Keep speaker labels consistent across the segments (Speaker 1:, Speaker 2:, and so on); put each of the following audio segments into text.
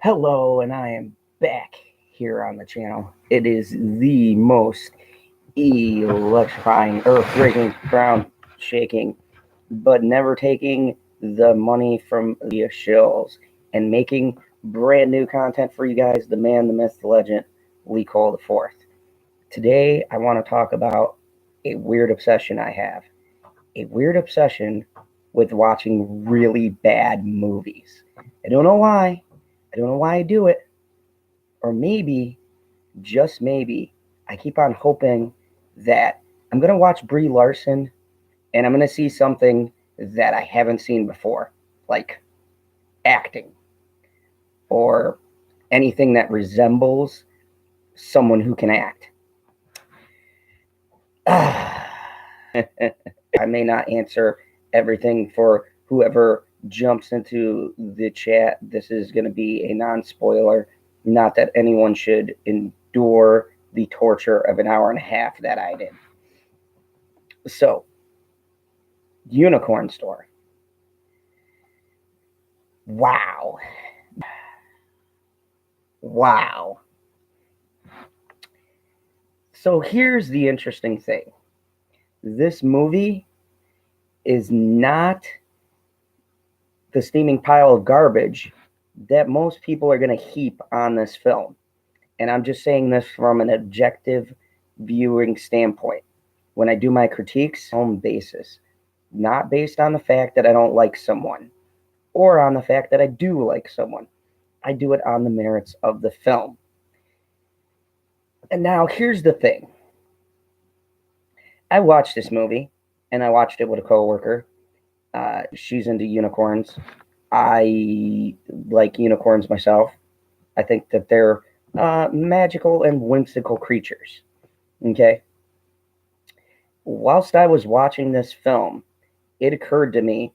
Speaker 1: Hello, and I am back here on the channel. It is the most electrifying, earth-breaking, ground-shaking, but never taking the money from the shills and making brand new content for you guys. The man, the myth, the legend, Lee Cole the Fourth. Today, I want to talk about a weird obsession I have. A weird obsession with watching really bad movies. I don't know why. I don't know why I do it. Or maybe, just maybe, I keep on hoping that I'm going to watch Brie Larson and I'm going to see something that I haven't seen before, like acting or anything that resembles someone who can act. I may not answer everything for whoever jumps into the chat. This is going to be a non-spoiler. Not that anyone should endure the torture of an hour and a half that I did. So, Unicorn Store. Wow. Wow. So here's the interesting thing. This movie is not the steaming pile of garbage that most people are going to heap on this film. And I'm just saying this from an objective viewing standpoint. When I do my critiques, on basis, not based on the fact that I don't like someone or on the fact that I do like someone. I do it on the merits of the film. And now here's the thing. I watched this movie, and I watched it with a coworker. She's into unicorns. I like unicorns myself. I think that they're magical and whimsical creatures. Okay? Whilst I was watching this film, it occurred to me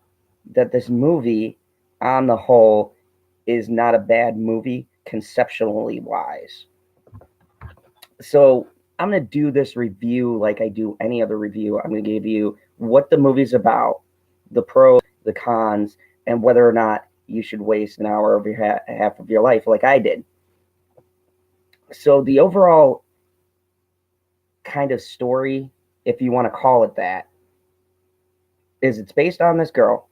Speaker 1: that this movie, on the whole, is not a bad movie conceptually wise. So I'm going to do this review like I do any other review. I'm going to give you what the movie's about, the pros, the cons, and whether or not you should waste an hour of your half of your life like I did. So the overall kind of story, if you want to call it that, is it's based on this girl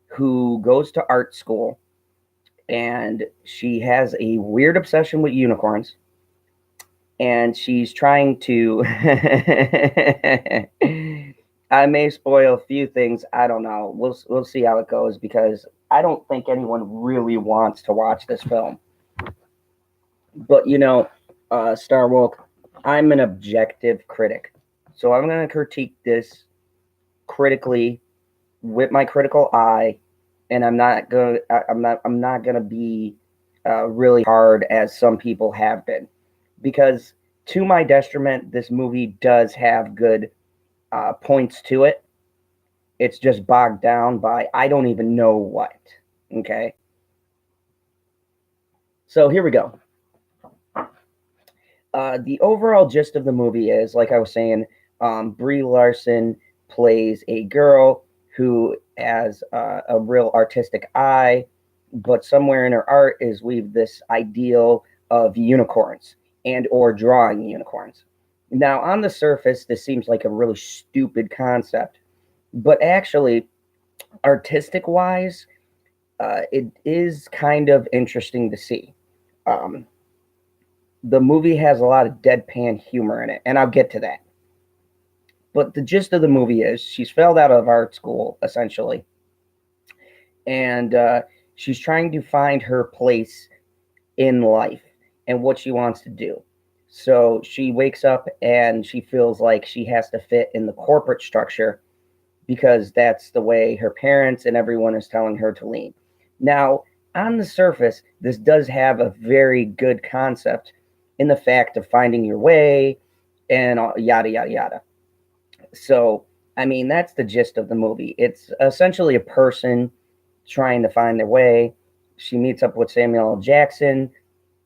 Speaker 1: who goes to art school, and she has a weird obsession with unicorns, and she's trying to I may spoil a few things. I don't know. We'll see how it goes, because I don't think anyone really wants to watch this film. But Star Woke, I'm an objective critic, so I'm going to critique this critically with my critical eye, and I'm not going to be really hard as some people have been, because to my detriment, this movie does have good points to it. It's just bogged down by I don't even know what. Okay. So here we go. The overall gist of the movie is, like I was saying, Brie Larson plays a girl who has a real artistic eye, but somewhere in her art is weaved this ideal of unicorns and or drawing unicorns. Now, on the surface, this seems like a really stupid concept, but actually, artistic-wise, it is kind of interesting to see. The movie has a lot of deadpan humor in it, and I'll get to that. But the gist of the movie is she's failed out of art school, essentially, and she's trying to find her place in life and what she wants to do. So she wakes up and she feels like she has to fit in the corporate structure because that's the way her parents and everyone is telling her to lean. Now, on the surface, this does have a very good concept in the fact of finding your way and yada, yada, yada. So, I mean, that's the gist of the movie. It's essentially a person trying to find their way. She meets up with Samuel L. Jackson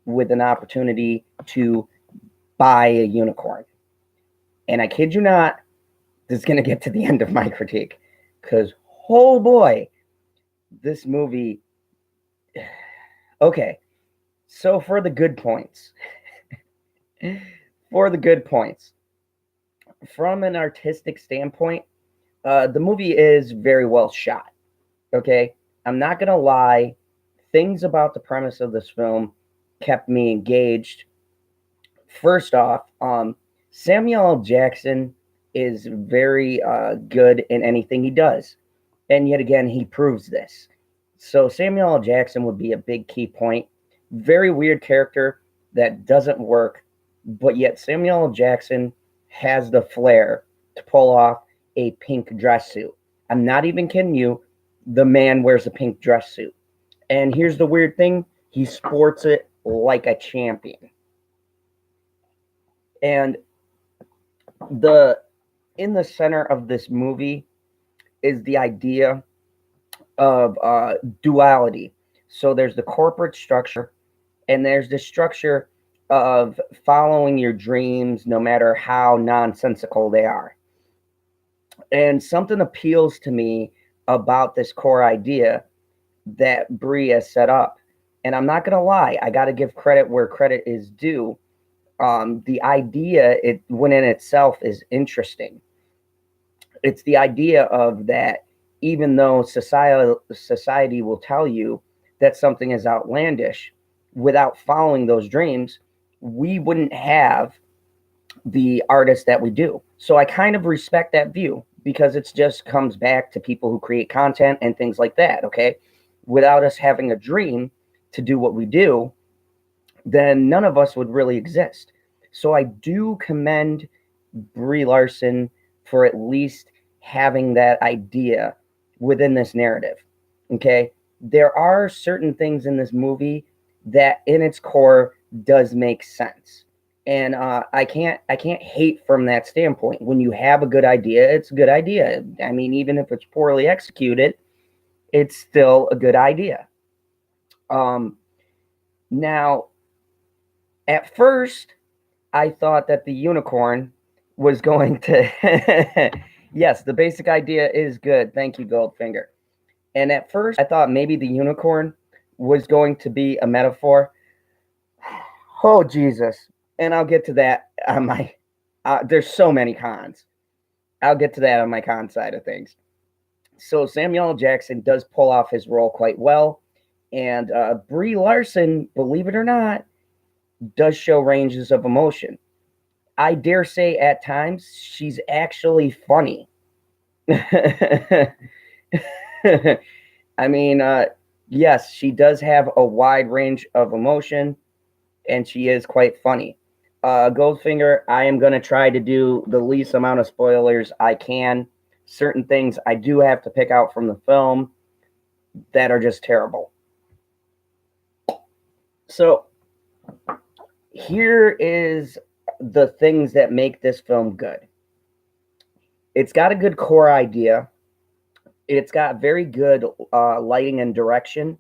Speaker 1: with an opportunity to buy a unicorn. And I kid you not, this is going to get to the end of my critique, because, oh boy, this movie... Okay, So for the good points, for the good points, from an artistic standpoint, the movie is very well shot. Okay, I'm not gonna lie. Things about the premise of this film kept me engaged. First off, Samuel L. Jackson is very good in anything he does, and yet again, he proves this. So Samuel L. Jackson would be a big key point. Very weird character that doesn't work, but yet Samuel L. Jackson has the flair to pull off a pink dress suit. I'm not even kidding you. The man wears a pink dress suit. And here's the weird thing, he sports it like a champion. And the in the center of this movie is the idea of duality. So there's the corporate structure, and there's the structure of following your dreams, no matter how nonsensical they are. And something appeals to me about this core idea that Brie has set up. And I'm not going to lie, I got to give credit where credit is due. The idea, it when in itself, is interesting. It's the idea of that, even though society will tell you that something is outlandish, without following those dreams, we wouldn't have the artists that we do. So I kind of respect that view, because it just comes back to people who create content and things like that. Okay, without us having a dream to do what we do, then none of us would really exist. So I do commend Brie Larson for at least having that idea within this narrative. Okay, there are certain things in this movie that, in its core, does make sense, and I can't hate from that standpoint. When you have a good idea, it's a good idea. I mean, even if it's poorly executed, it's still a good idea. Um, Now, at first, I thought that the unicorn was going to. Yes, the basic idea is good. Thank you, Goldfinger. And at first, I thought maybe the unicorn was going to be a metaphor. Oh, Jesus. And I'll get to that on my. There's so many cons. I'll get to that on my con side of things. So Samuel L. Jackson does pull off his role quite well. And Brie Larson, believe it or not, does show ranges of emotion. I dare say at times she's actually funny. I mean, yes, she does have a wide range of emotion, and she is quite funny. Goldfinger, I am going to try to do the least amount of spoilers I can. Certain things I do have to pick out from the film that are just terrible. So, here is the things that make this film good. It's got a good core idea. It's got very good lighting and direction.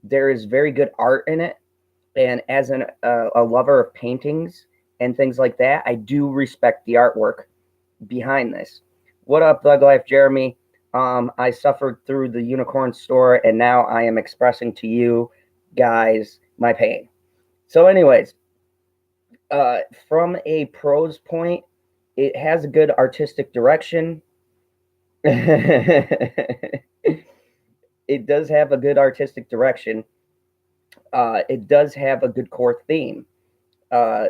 Speaker 1: There is very good art in it. And as a lover of paintings and things like that, I do respect the artwork behind this. What up, Thug Life Jeremy? I suffered through the unicorn store, and now I am expressing to you guys my pain. So, anyways, from a prose point, it has a good artistic direction. It does have a good artistic direction. It does have a good core theme. Uh,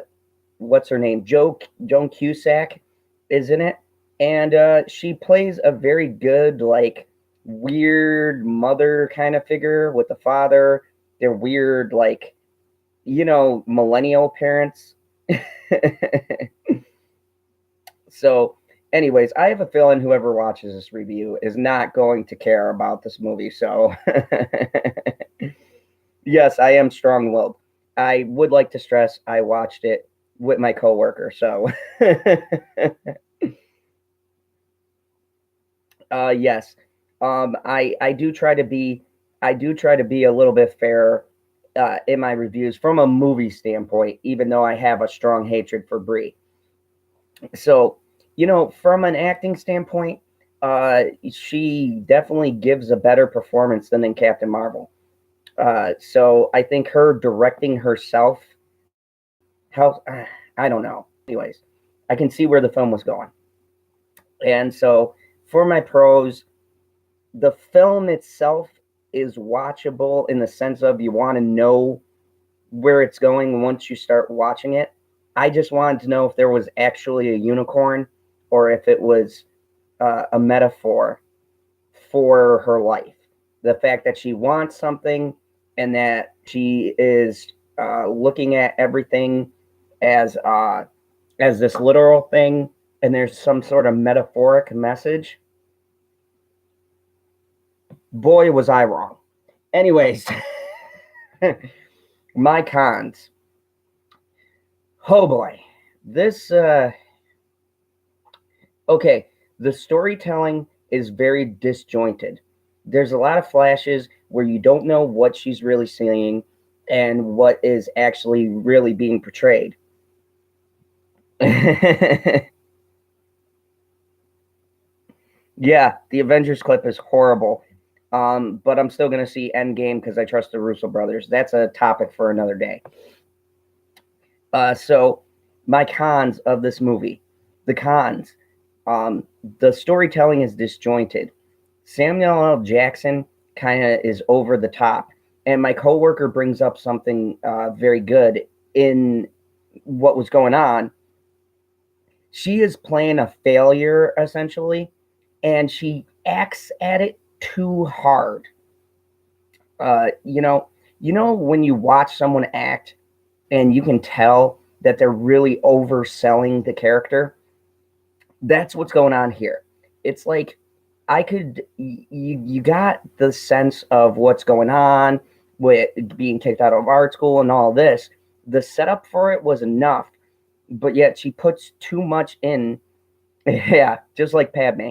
Speaker 1: what's her name? Joan Cusack is in it, and she plays a very good, like, weird mother kind of figure with the father. They're weird, like, millennial parents. So, anyways, I have a feeling whoever watches this review is not going to care about this movie. So, yes, I am strong-willed. I would like to stress I watched it with my coworker. So, yes, I do try to be a little bit fair in my reviews from a movie standpoint, even though I have a strong hatred for Brie. So, from an acting standpoint, she definitely gives a better performance than in Captain Marvel. So I think her directing herself helps. I don't know. Anyways, I can see where the film was going. And so for my pros, the film itself is watchable in the sense of you want to know where it's going once you start watching it. I just wanted to know if there was actually a unicorn or if it was a metaphor for her life. The fact that she wants something and that she is looking at everything as as this literal thing, and there's some sort of metaphoric message. Boy, was I wrong. Anyways, my cons. Oh boy, this. Okay, the storytelling is very disjointed. There's a lot of flashes where you don't know what she's really seeing and what is actually really being portrayed. Yeah, the Avengers clip is horrible. But I'm still going to see Endgame because I trust the Russo brothers. That's a topic for another day. So, my cons of this movie. The cons. Um, the storytelling is disjointed. Samuel L. Jackson kind of is over the top. And my coworker brings up something very good in what was going on. She is playing a failure, essentially, and she acts at it too hard. You know when you watch someone act and you can tell that they're really overselling the character. That's what's going on here. It's like you got the sense of what's going on with being kicked out of art school and all this. The setup for it was enough, but yet she puts too much in. Yeah, just like Padme,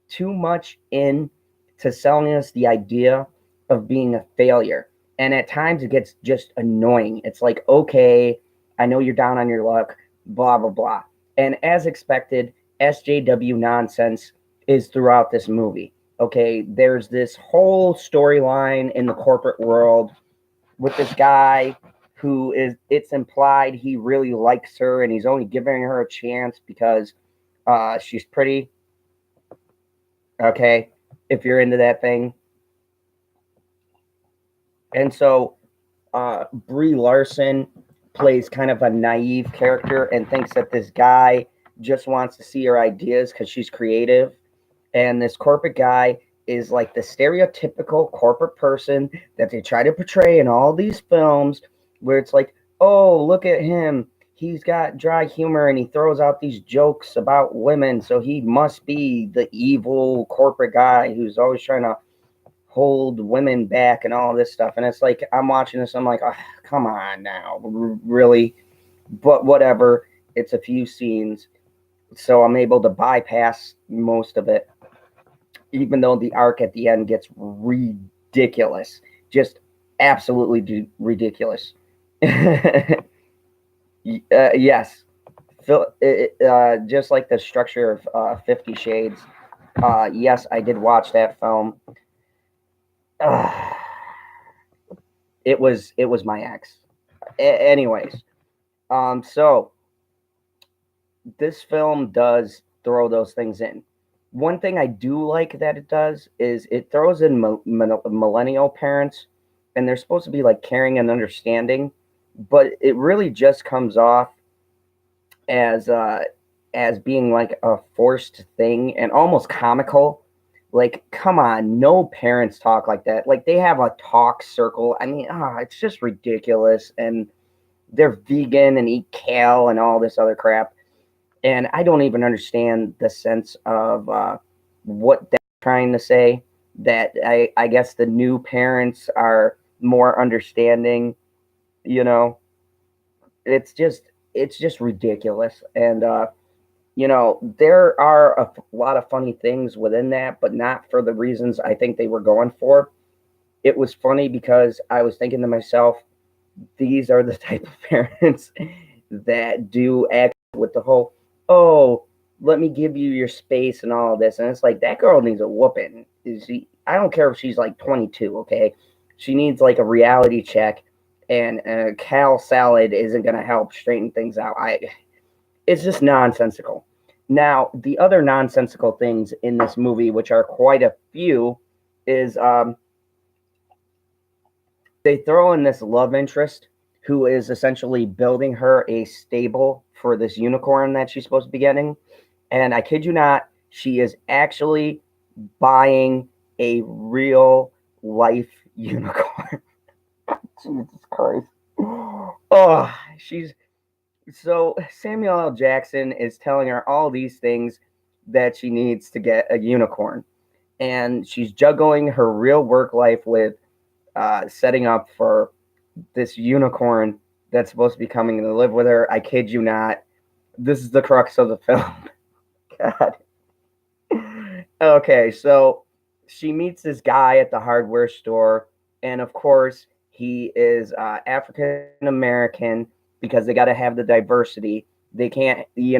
Speaker 1: too much in to selling us the idea of being a failure. And at times it gets just annoying. It's like, okay, I know you're down on your luck, blah, blah, blah. And as expected, SJW nonsense is throughout this movie. Okay, there's this whole storyline in the corporate world with this guy who is, it's implied he really likes her and he's only giving her a chance because she's pretty. Okay, if you're into that thing. And so Brie Larson plays kind of a naive character and thinks that this guy just wants to see her ideas because she's creative. And this corporate guy is like the stereotypical corporate person that they try to portray in all these films where it's like, oh, look at him. He's got dry humor and he throws out these jokes about women. So he must be the evil corporate guy who's always trying to hold women back and all this stuff. And it's like, I'm watching this, I'm like, oh, come on now, really? But whatever, it's a few scenes. So I'm able to bypass most of it, even though the arc at the end gets ridiculous. Just absolutely ridiculous. Yes. Just like the structure of 50 Shades. Yes, I did watch that film. It was my ex. Anyways, so this film does throw those things in. One thing I do like that it does is it throws in millennial parents, and they're supposed to be like caring and understanding, but it really just comes off as being like a forced thing and almost comical. Like, come on, no parents talk like that. Like, they have a talk circle. I mean, it's just ridiculous. And they're vegan and eat kale and all this other crap. And I don't even understand the sense of what they're trying to say. That I guess the new parents are more understanding. You know, it's just ridiculous. And there are a lot of funny things within that, but not for the reasons I think they were going for. It was funny because I was thinking to myself, these are the type of parents that do act with the whole, oh, let me give you your space and all of this. And it's like, that girl needs a whooping. I don't care if she's like 22, okay? she needs like a reality check, and Cal salad isn't going to help straighten things out. It's just nonsensical. Now, the other nonsensical things in this movie, which are quite a few, is they throw in this love interest who is essentially building her a stable for this unicorn that she's supposed to be getting. And I kid you not, she is actually buying a real life unicorn. Jesus Christ. Oh, she's so Samuel L. Jackson is telling her all these things that she needs to get a unicorn. And she's juggling her real work life with setting up for this unicorn that's supposed to be coming to live with her. I kid you not. This is the crux of the film. God. Okay, so she meets this guy at the hardware store, and of course, he is African American because they got to have the diversity. They can't, they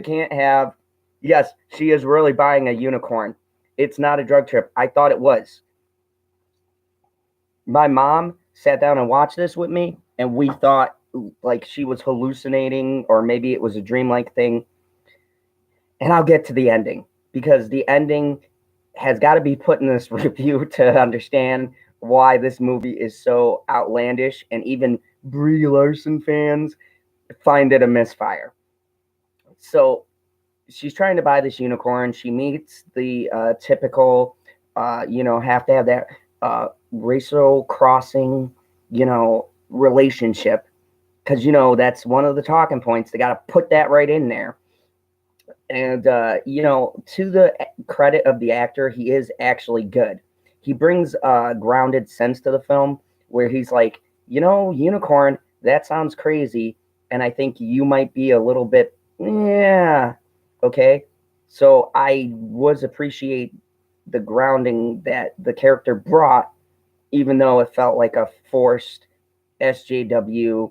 Speaker 1: can't have. Yes, she is really buying a unicorn. It's not a drug trip. I thought it was. My mom sat down and watched this with me, and we thought like she was hallucinating, or maybe it was a dreamlike thing. And I'll get to the ending because the ending has got to be put in this review to understand why this movie is so outlandish, and even Brie Larson fans find it a misfire. So she's trying to buy this unicorn. She meets the typical, have to have that racial crossing, relationship, because that's one of the talking points. They got to put that right in there. And to the credit of the actor, he is actually good. He brings grounded sense to the film, where he's like, unicorn, that sounds crazy, and I think you might be a little bit, yeah, okay. So I was appreciate the grounding that the character brought, even though it felt like a forced SJW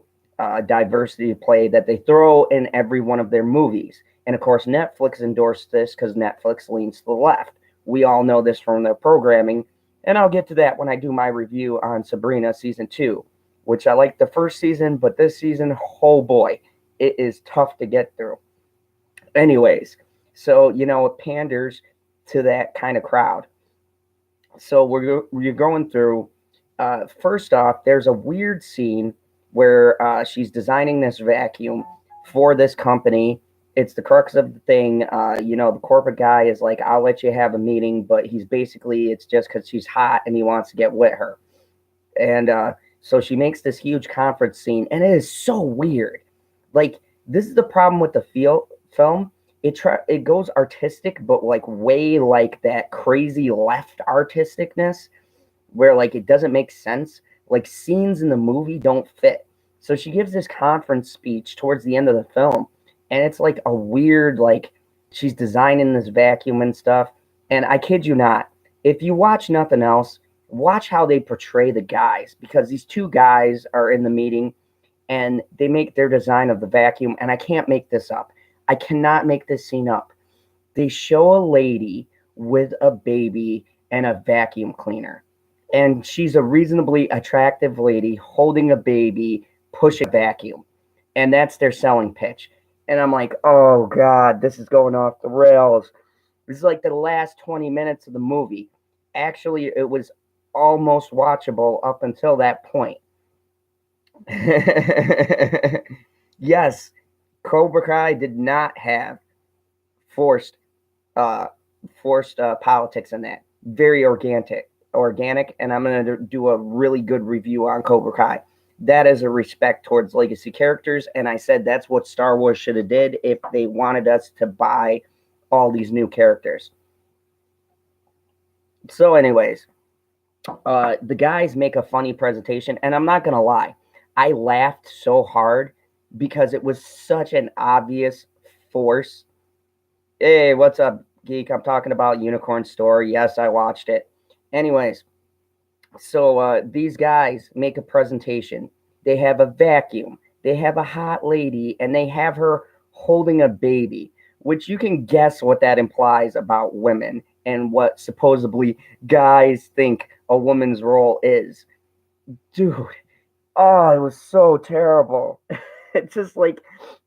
Speaker 1: diversity play that they throw in every one of their movies. And of course, Netflix endorsed this because Netflix leans to the left. We all know this from their programming, and I'll get to that when I do my review on Sabrina season 2, which I liked the first season, but this season, oh boy, it is tough to get through. Anyways, so it panders to that kind of crowd. So we're going through. First off, there's a weird scene where she's designing this vacuum for this company. It's the crux of the thing. The corporate guy is like, I'll let you have a meeting, but it's just because she's hot and he wants to get with her. And so she makes this huge conference scene, and it is so weird. Like, this is the problem with the film. It goes artistic, but like way like that crazy left artisticness, where like it doesn't make sense. Like, scenes in the movie don't fit. So she gives this conference speech towards the end of the film, and it's like a weird, like, she's designing this vacuum and stuff. And I kid you not, if you watch nothing else, watch how they portray the guys, because these two guys are in the meeting and they make their design of the vacuum. And I can't make this up. I cannot make this scene up. They show a lady with a baby and a vacuum cleaner. And she's a reasonably attractive lady holding a baby, pushing a vacuum. And that's their selling pitch. And I'm like, oh, God, this is going off the rails. This is like the last 20 minutes of the movie. Actually, it was almost watchable up until that point. Yes, Cobra Kai did not have forced politics in that. Very organic, and I'm going to do a really good review on Cobra Kai. That is a respect towards legacy characters, and I said that's what Star Wars should have did if they wanted us to buy all these new characters. So anyways, the guys make a funny presentation, and I'm not going to lie, I laughed so hard because it was such an obvious force. Hey, what's up, geek? I'm talking about Unicorn Store. Yes, I watched it. Anyways, so these guys make a presentation. They have a vacuum. They have a hot lady, and they have her holding a baby, which you can guess what that implies about women. and what supposedly guys think a woman's role is. Dude, oh, it was so terrible. It's just like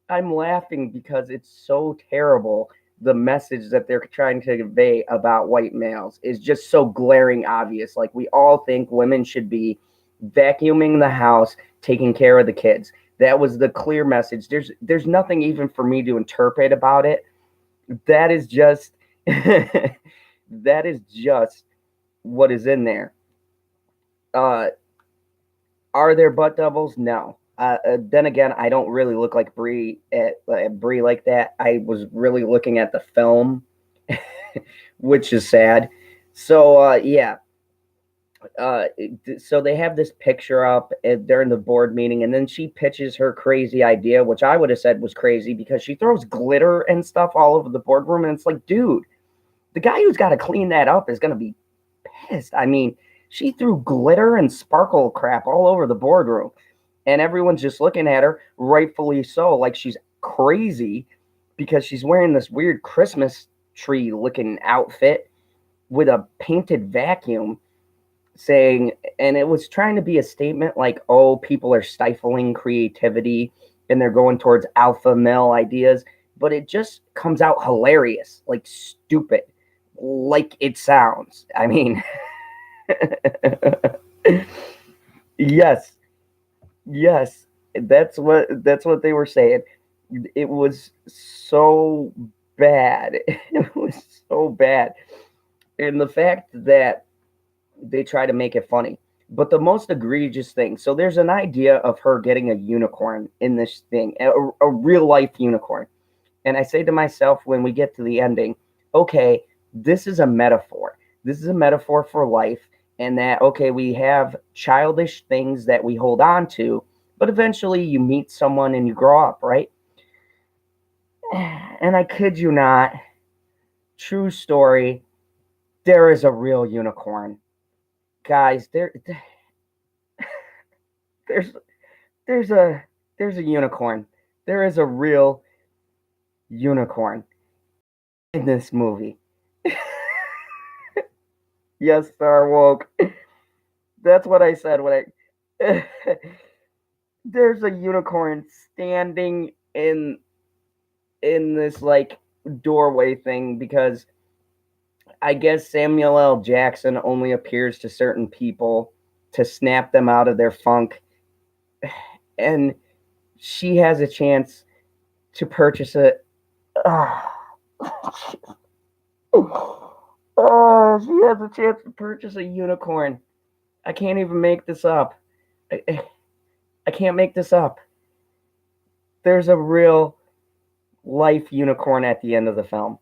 Speaker 1: I'm laughing because it's so terrible. The message that they're trying to convey about white males is just so glaring obvious. Like we all think women should be vacuuming the house, taking care of the kids. That was the clear message. There's nothing even for me to interpret about it. That is just that is just what is in there. Uh, are there butt doubles? No. Then again, I don't really look like Brie at Brie like that. I was really looking at the film, which is sad. So yeah, so they have this picture up during the board meeting, and then she pitches her crazy idea, which I would have said was crazy because she throws glitter and stuff all over the boardroom, and it's like, dude, the guy who's got to clean that up is going to be pissed. I mean, she threw glitter and sparkle crap all over the boardroom, and everyone's just looking at her, rightfully so, like she's crazy because she's wearing this weird Christmas tree looking outfit with a painted vacuum saying, and it was trying to be a statement like, oh, people are stifling creativity and they're going towards alpha male ideas, but it just comes out hilarious, like stupid, like it sounds. I mean, yes, yes, that's what they were saying. It was so bad. It was so bad. And the fact that they try to make it funny. But the most egregious thing, so there's an idea of her getting a unicorn in this thing, a real life unicorn. And I say to myself when we get to the ending, okay, this is a metaphor. This is a metaphor for life, and that, okay, we have childish things that we hold on to, but eventually you meet someone and you grow up, right? And I kid you not, true story, there is a real unicorn. Guys, there's there's a there's a unicorn. There is a real unicorn in this movie. Yes, Star Woke. That's what I said when I there's a unicorn standing in this like doorway thing because I guess Samuel L. Jackson only appears to certain people to snap them out of their funk, and she has a chance to purchase it. Oh, she has a chance to purchase a unicorn. I can't even make this up. I can't make this up. There's a real life unicorn at the end of the film.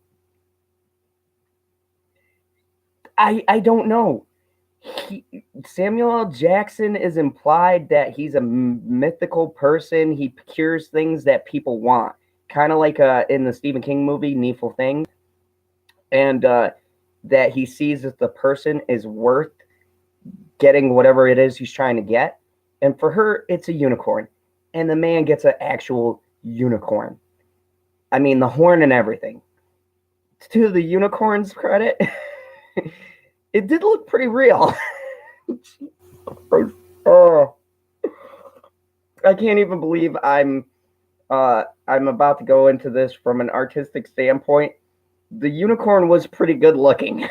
Speaker 1: I don't know. Samuel L. Jackson is implied that he's a mythical person. He cures things that people want, kind of like in the Stephen King movie Needful Things, and that he sees that the person is worth getting whatever it is he's trying to get. And for her, it's a unicorn, and the man gets an actual unicorn. I mean, the horn and everything. To the unicorn's credit, it did look pretty real. Oh, I can't even believe I'm about to go into this from an artistic standpoint. The unicorn was pretty good looking.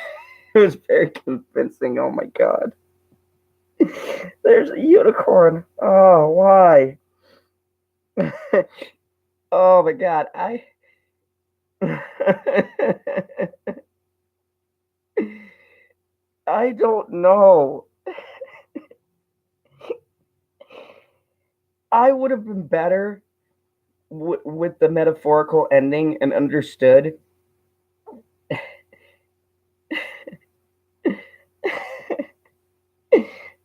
Speaker 1: It was very convincing. Oh my god. There's a unicorn. Oh, why? Oh my god. I don't know. I would have been better with the metaphorical ending and understood.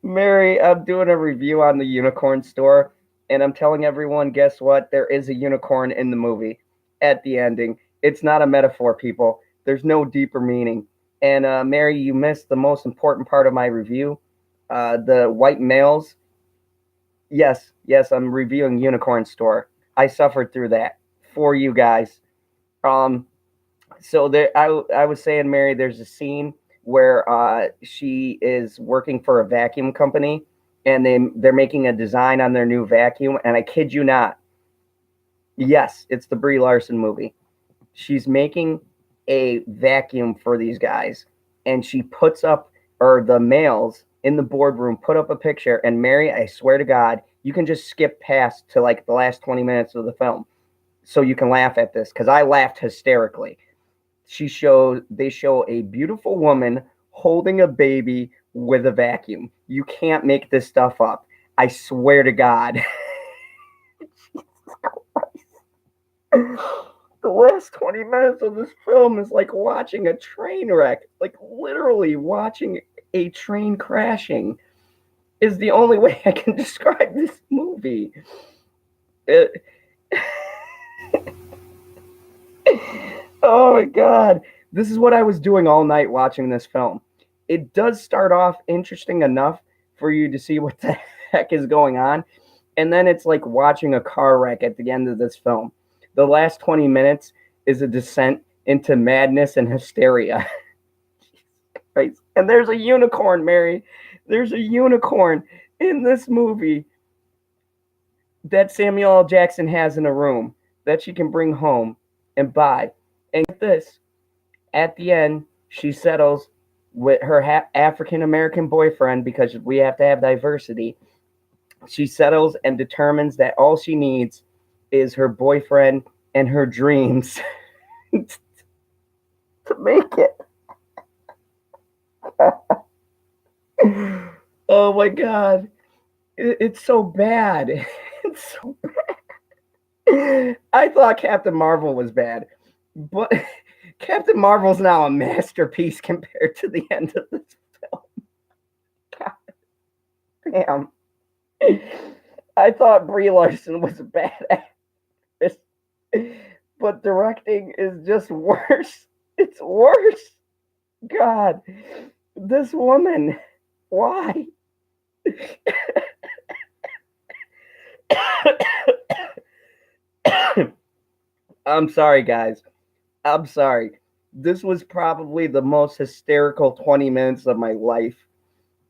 Speaker 1: Mary, I'm doing a review on the unicorn store, and I'm telling everyone, guess what? There is a unicorn in the movie at the ending. It's not a metaphor, people. There's no deeper meaning. And Mary, you missed the most important part of my review. The white males. Yes, yes, I'm reviewing Unicorn Store. I suffered through that for you guys. Um, So there, I was saying, Mary, there's a scene where she is working for a vacuum company, and they're making a design on their new vacuum, and I kid you not, yes, it's the Brie Larson movie. She's making a vacuum for these guys, and she puts up, or the males in the boardroom put up a picture, and Mary, I swear to God, you can just skip past to like the last 20 minutes of the film so you can laugh at this because I laughed hysterically. They show a beautiful woman holding a baby with a vacuum. You can't make this stuff up. I swear to God. The last 20 minutes of this film is like watching a train wreck. Like literally watching a train crashing is the only way I can describe this movie. It, oh my God. This is what I was doing all night watching this film. It does start off interesting enough for you to see what the heck is going on. And then it's like watching a car wreck at the end of this film. The last 20 minutes is a descent into madness and hysteria. Right? And there's a unicorn, Mary. There's a unicorn in this movie that Samuel L. Jackson has in a room that she can bring home and buy. And get this, at the end, she settles with her African American boyfriend because we have to have diversity. She settles and determines that all she needs is her boyfriend and her dreams to make it. Oh my God. It's so bad. It's so bad. I thought Captain Marvel was bad, but Captain Marvel's now a masterpiece compared to the end of this film. God damn. I thought Brie Larson was a bad actress, but directing is just worse. It's worse. God, this woman, why? I'm sorry, guys. I'm sorry. This was probably the most hysterical 20 minutes of my life.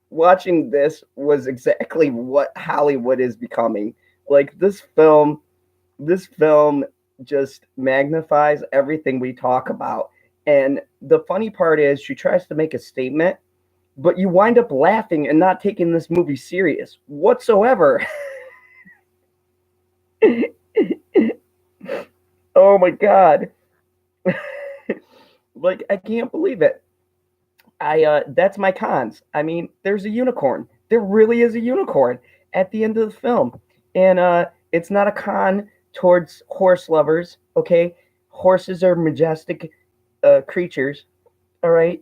Speaker 1: Watching this was exactly what Hollywood is becoming. Like this film just magnifies everything we talk about. And the funny part is she tries to make a statement, but you wind up laughing and not taking this movie serious whatsoever. Oh my God. Like I can't believe it. I That's my cons. I mean, there's a unicorn. There really is a unicorn at the end of the film. And it's not a con towards horse lovers, okay? Horses are majestic creatures, all right?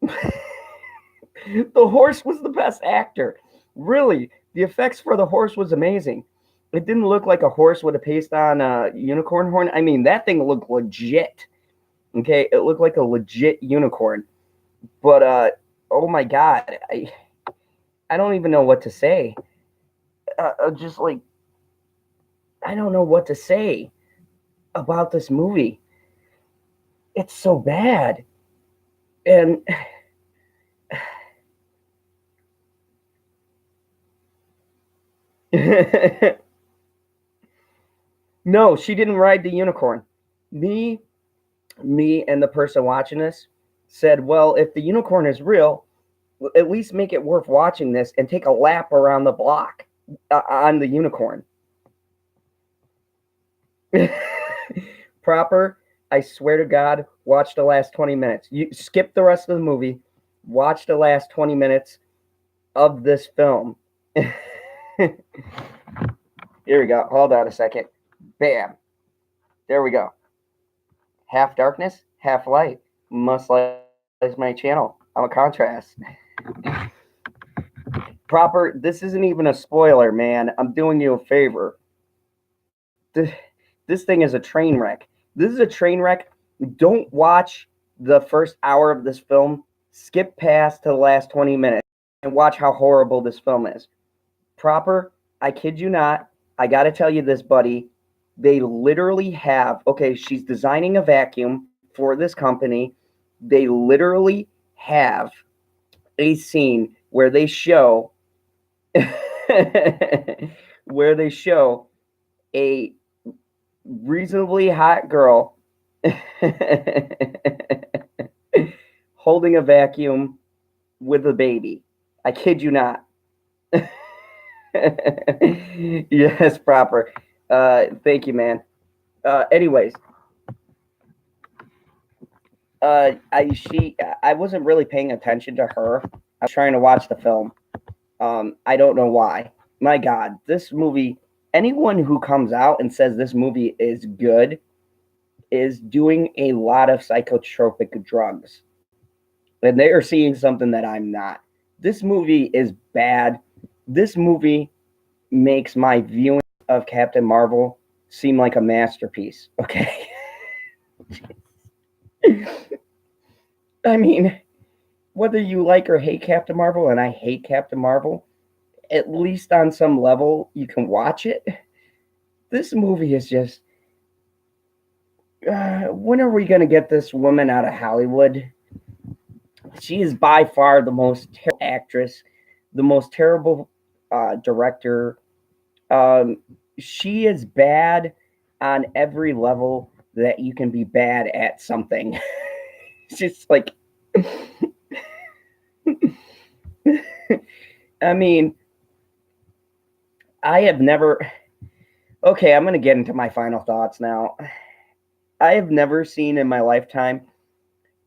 Speaker 1: The horse was the best actor. Really, the effects for the horse was amazing. It didn't look like a horse with a paste on a unicorn horn. I mean, that thing looked legit. Okay, it looked like a legit unicorn. But oh my God, I don't even know what to say. Just like I don't know what to say about this movie. It's so bad, and no, she didn't ride the unicorn. Me, me, and the person watching this said, "Well, if the unicorn is real, at least make it worth watching this and take a lap around the block on the unicorn." Proper, I swear to God, watch the last 20 minutes. You skip the rest of the movie, watch the last 20 minutes of this film. Here we go. Hold on a second. Bam. There we go. Half darkness, half light. Must like my channel. I'm a contrast. Proper, this isn't even a spoiler, man. I'm doing you a favor. This thing is a train wreck. This is a train wreck. Don't watch the first hour of this film. Skip past to the last 20 minutes and watch how horrible this film is. Proper, I kid you not. I gotta tell you this, buddy. They literally have, okay, she's designing a vacuum for this company, they literally have a scene where they show where they show a reasonably hot girl holding a vacuum with a baby. I kid you not. Yes, proper. Thank you, man. Anyways, I wasn't really paying attention to her. I was trying to watch the film. I don't know why. My God, this movie. Anyone who comes out and says this movie is good is doing a lot of psychotropic drugs, and they are seeing something that I'm not. This movie is bad. This movie makes my viewing of Captain Marvel seem like a masterpiece. Okay. I mean, whether you like or hate Captain Marvel, and I hate Captain Marvel, at least on some level you can watch it. This movie is just. When are we going to get this woman out of Hollywood? She is by far the most terrible actress, the most terrible director. She is bad on every level that you can be bad at something. It's just like, I mean, I have never. Okay, I'm going to get into my final thoughts now. I have never seen in my lifetime.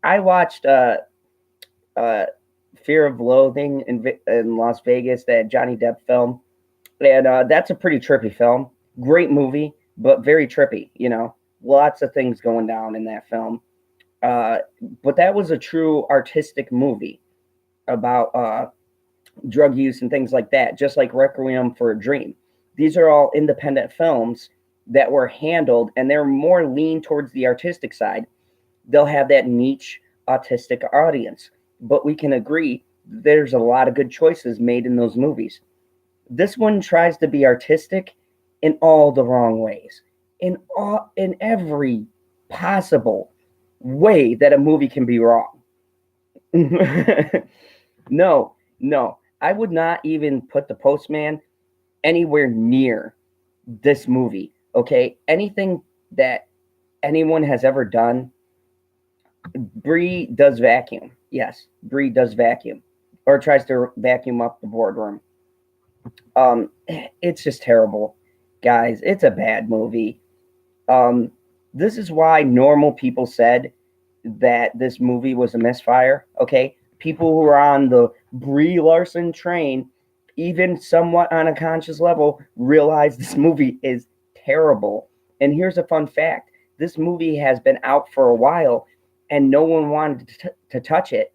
Speaker 1: I watched Fear of Loathing in Las Vegas, that Johnny Depp film, and that's a pretty trippy film. Great movie, but very trippy. Lots of things going down in that film. But that was a true artistic movie about drug use and things like that, just like Requiem for a Dream. These are all independent films that were handled, and they're more lean towards the artistic side. They'll have that niche autistic audience, but we can agree there's a lot of good choices made in those movies. This one tries to be artistic in all the wrong ways, in every possible way that a movie can be wrong. No, I would not even put The Postman anywhere near this movie. Okay, anything that anyone has ever done. Brie does vacuum. Yes, Brie does vacuum, or tries to vacuum up the boardroom. It's just terrible, guys. It's a bad movie. This is why normal people said that this movie was a misfire. Okay, people who are on the Brie Larson train, even somewhat on a conscious level, realize this movie is terrible. And here's a fun fact. This movie has been out for a while, and no one wanted to touch it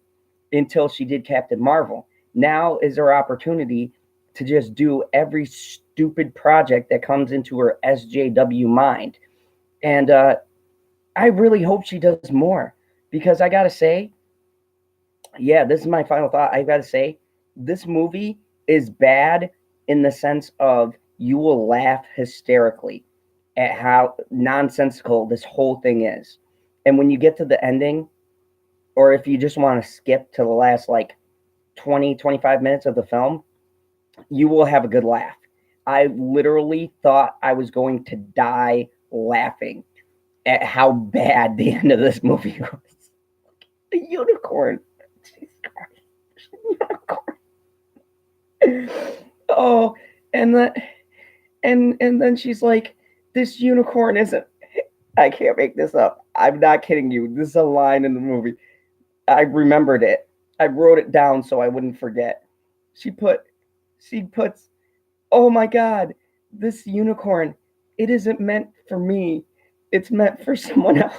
Speaker 1: until she did Captain Marvel. Now is her opportunity to just do every stupid project that comes into her SJW mind. And I really hope she does more, because I got to say, yeah, this is my final thought. I got to say, this movie is bad in the sense of you will laugh hysterically at how nonsensical this whole thing is. And when you get to the ending, or if you just want to skip to the last 20-25 minutes of the film, you will have a good laugh. I literally thought I was going to die laughing at how bad the end of this movie was. A unicorn. Jesus Christ. Unicorn. Oh, and then she's like, this unicorn isn't. I can't make this up. I'm not kidding you. This is a line in the movie. I remembered it. I wrote it down so I wouldn't forget. She puts, oh my God, this unicorn, it isn't meant for me. It's meant for someone else.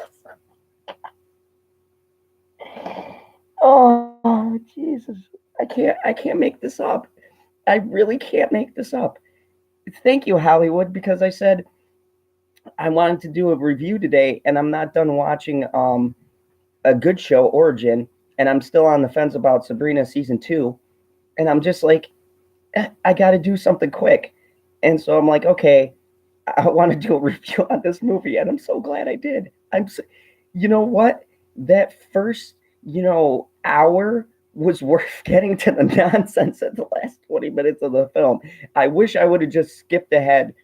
Speaker 1: Oh, Jesus. I can't make this up. I really can't make this up. Thank you, Hollywood, because I said I wanted to do a review today, and I'm not done watching A Good Show, Origin, and I'm still on the fence about Sabrina season 2, and I'm just like, I got to do something quick. And so I'm like, okay, I want to do a review on this movie, and I'm so glad I did. You know what? that first, hour was worth getting to the nonsense at the last 20 minutes of the film. I wish I would have just skipped ahead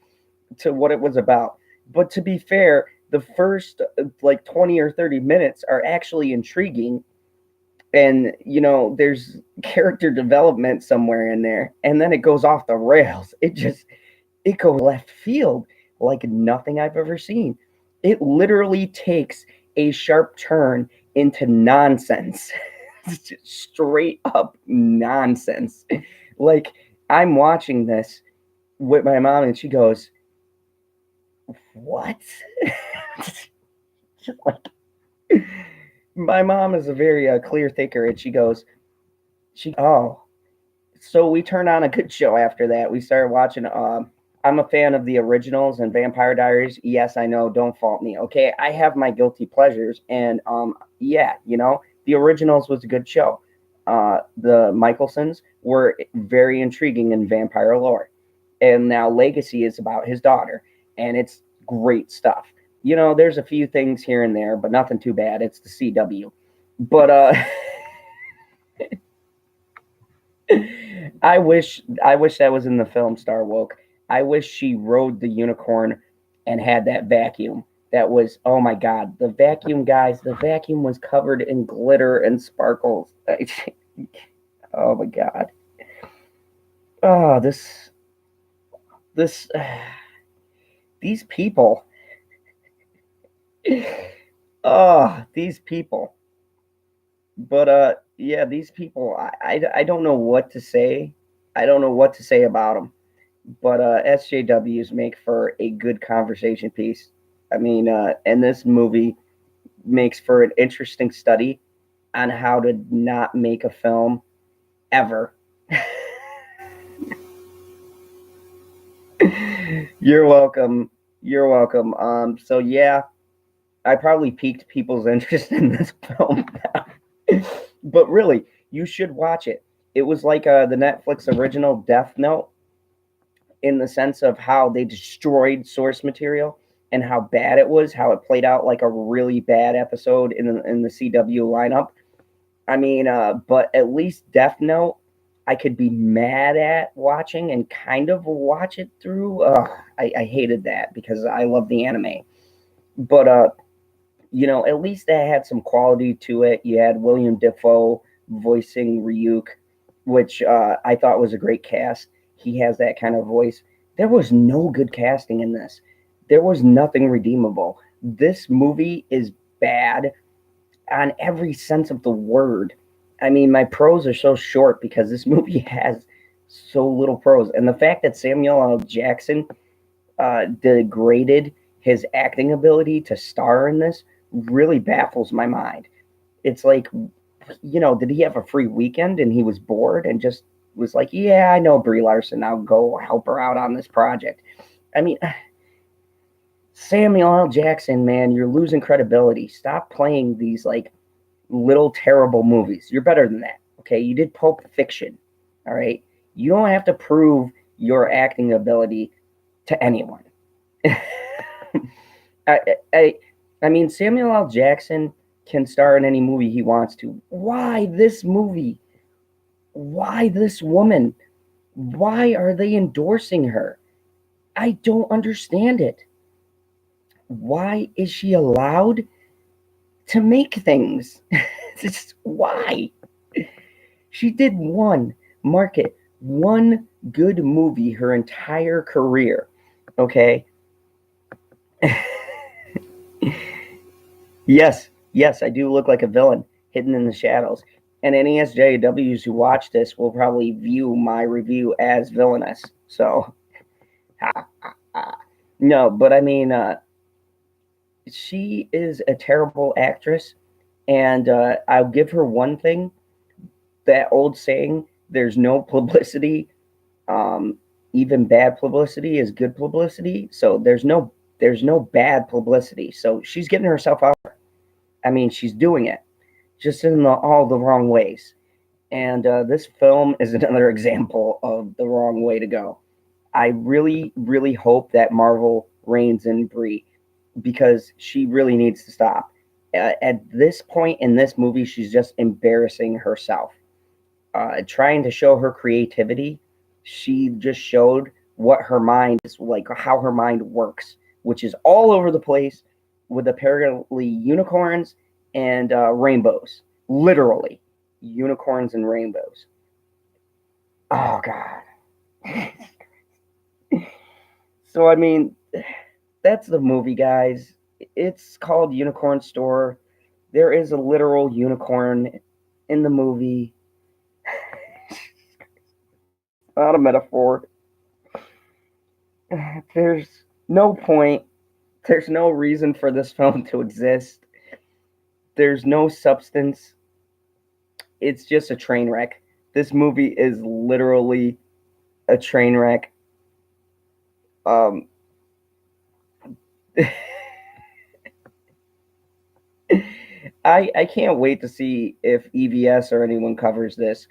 Speaker 1: to what it was about. But to be fair, the first like 20 or 30 minutes are actually intriguing. And, there's character development somewhere in there. And then it goes off the rails. It goes left field like nothing I've ever seen. It literally takes a sharp turn into nonsense. Straight up nonsense. Like, I'm watching this with my mom and she goes, "What?" Like, my mom is a very clear thinker, and oh, so we turned on a good show after that. We started watching. I'm a fan of the originals and Vampire Diaries. Yes, I know. Don't fault me. Okay, I have my guilty pleasures, and yeah, the originals was a good show. The Michelsons were very intriguing in vampire lore, and now Legacy is about his daughter, and it's great stuff. There's a few things here and there, but nothing too bad. It's the CW, but I wish that was in the film Star Woke. I wish she rode the unicorn and had that vacuum. That was, oh my god, the vacuum, guys. The vacuum was covered in glitter and sparkles. Oh my god. Oh, this these people. Oh, these people. But yeah, these people. I don't know what to say. I don't know what to say about them. But SJWs make for a good conversation piece. I mean, and this movie makes for an interesting study on how to not make a film ever. You're welcome. You're welcome. So yeah, I probably piqued people's interest in this film. But really, you should watch it. It was like the Netflix original Death Note in the sense of how they destroyed source material and how bad it was, how it played out like a really bad episode in the CW lineup. I mean, but at least Death Note, I could be mad at watching and kind of watch it through. I hated that because I love the anime. But at least that had some quality to it. You had William Defoe voicing Ryuk, which I thought was a great cast. He has that kind of voice. There was no good casting in this. There was nothing redeemable. This movie is bad on every sense of the word. I mean, my pros are so short because this movie has so little pros. And the fact that Samuel L. Jackson degraded his acting ability to star in this really baffles my mind. It's like, did he have a free weekend and he was bored and just was like, yeah, I know Brie Larson. I'll go help her out on this project. I mean, Samuel L. Jackson, man, you're losing credibility. Stop playing these like little terrible movies. You're better than that. Okay, you did Pulp Fiction. All right, you don't have to prove your acting ability to anyone. I, I, I mean, Samuel L. Jackson can star in any movie he wants to. Why this movie? Why this woman? Why are they endorsing her? I don't understand it. Why is she allowed to make things? Just why? She did one good movie her entire career. Okay. Yes, I do look like a villain hidden in the shadows. And any SJWs who watch this will probably view my review as villainous. So, no, but I mean, she is a terrible actress. And I'll give her one thing, that old saying, there's no publicity. Even bad publicity is good publicity. So there's no bad publicity. So she's getting herself out. I mean, she's doing it just in all the wrong ways. And this film is another example of the wrong way to go. I really, really hope that Marvel reins in Brie because she really needs to stop. At this point in this movie, she's just embarrassing herself. Trying to show her creativity, she just showed what her mind is like, how her mind works, which is all over the place with apparently unicorns and rainbows. Literally, unicorns and rainbows. Oh, God. So, I mean, that's the movie, guys. It's called Unicorn Store. There is a literal unicorn in the movie. Not a metaphor. There's no point. There's no reason for this film to exist. There's no substance. It's just a train wreck. This movie is literally a train wreck. Um, I can't wait to see if EVS or anyone covers this.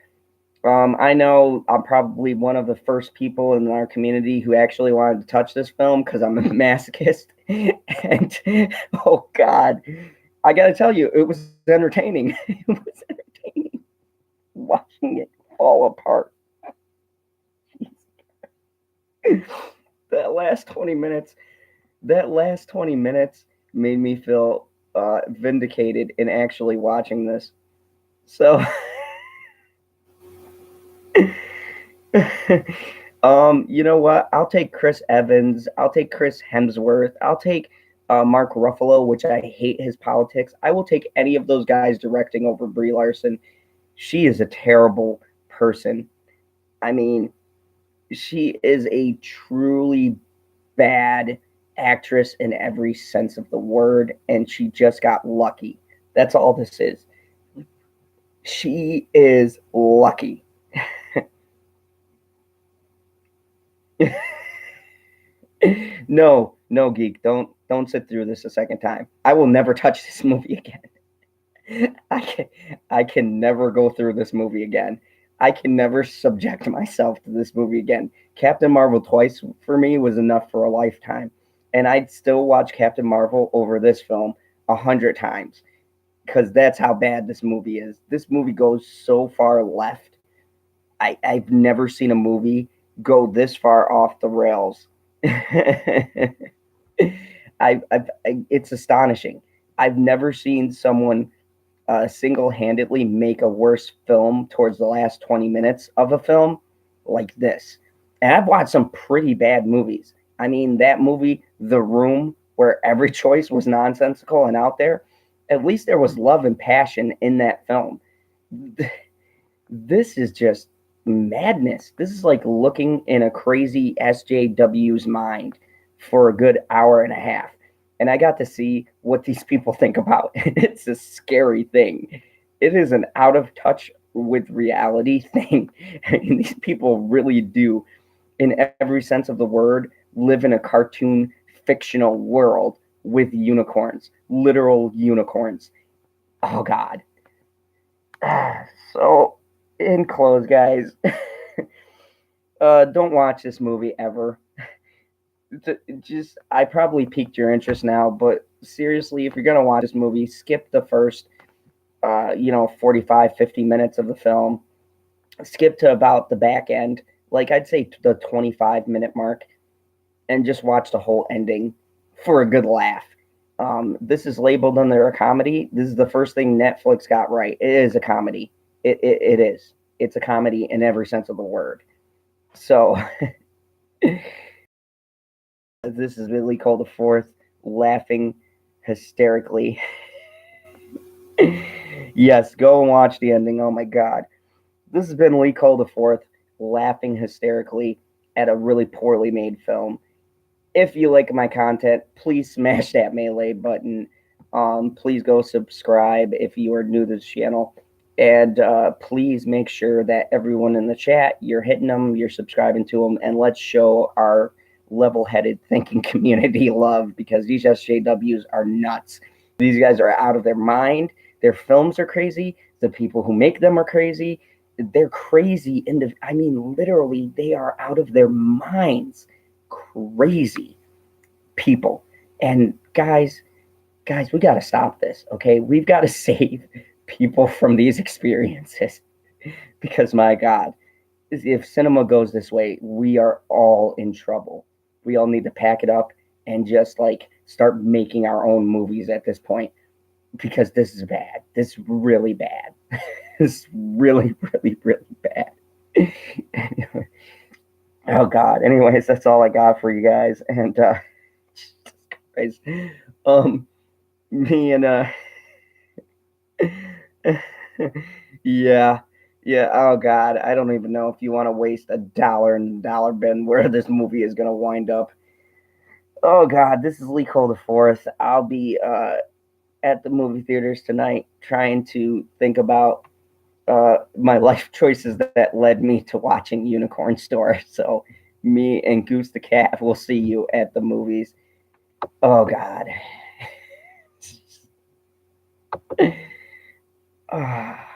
Speaker 1: I know I'm probably one of the first people in our community who actually wanted to touch this film because I'm a masochist. And oh God, I got to tell you, it was entertaining. It was entertaining watching it fall apart. that last 20 minutes, that last 20 minutes made me feel vindicated in actually watching this. So. You know what? I'll take Chris Evans. I'll take Chris Hemsworth. I'll take Mark Ruffalo, which I hate his politics. I will take any of those guys directing over Brie Larson. She is a terrible person. I mean, she is a truly bad actress in every sense of the word, and she just got lucky. That's all this is. She is lucky. No, no, geek. Don't sit through this a second time. I will never touch this movie again. I can never go through this movie again. I can never subject myself to this movie again. Captain Marvel twice for me was enough for a lifetime, and I'd still watch Captain Marvel over this film 100 times because that's how bad this movie is. This movie goes so far left. I've never seen a movie go this far off the rails. It's astonishing. I've never seen someone single-handedly make a worse film towards the last 20 minutes of a film like this. And I've watched some pretty bad movies. I mean, that movie, The Room, where every choice was nonsensical and out there, at least there was love and passion in that film. This is just madness. This is like looking in a crazy SJW's mind for a good hour and a half. And I got to see what these people think about. It's a scary thing. It is an out of touch with reality thing. I mean, these people really do, in every sense of the word, live in a cartoon fictional world with unicorns, literal unicorns. Oh God. So in close, guys, don't watch this movie ever. Just, I probably piqued your interest now, but seriously, if you're gonna watch this movie, skip the first 45 50 minutes of the film. Skip to about the back end, like I'd say the 25-minute mark, and just watch the whole ending for a good laugh. This is labeled under a comedy. This is the first thing Netflix got right. It is a comedy. It is. It's a comedy in every sense of the word. So this is Lee Cole the Fourth laughing hysterically. Yes, go and watch the ending. Oh my God. This has been Lee Cole the Fourth laughing hysterically at a really poorly made film. If you like my content, please smash that melee button. Please go subscribe if you are new to this channel. And please make sure that everyone in the chat, you're hitting them, you're subscribing to them, and let's show our level-headed thinking community love, because these SJWs are nuts. These guys are out of their mind. Their films are crazy. The people who make them are crazy. They're crazy. I mean, literally, they are out of their minds. Crazy people. And guys, guys, we got to stop this, okay? We've got to save people from these experiences because, my God, if cinema goes this way, we are all in trouble. We all need to pack it up and just like start making our own movies at this point because this is bad. This is really bad. This is really, really, really bad. Oh God. Anyways, that's all I got for you guys. And Jesus Christ. Me and yeah. Yeah, oh God. I don't even know if you want to waste a dollar in the dollar bin where this movie is gonna wind up. Oh God, this is Lee Cole the Fourth. I'll be at the movie theaters tonight trying to think about my life choices that led me to watching Unicorn Store. So me and Goose the Cat will see you at the movies. Oh God. Ah.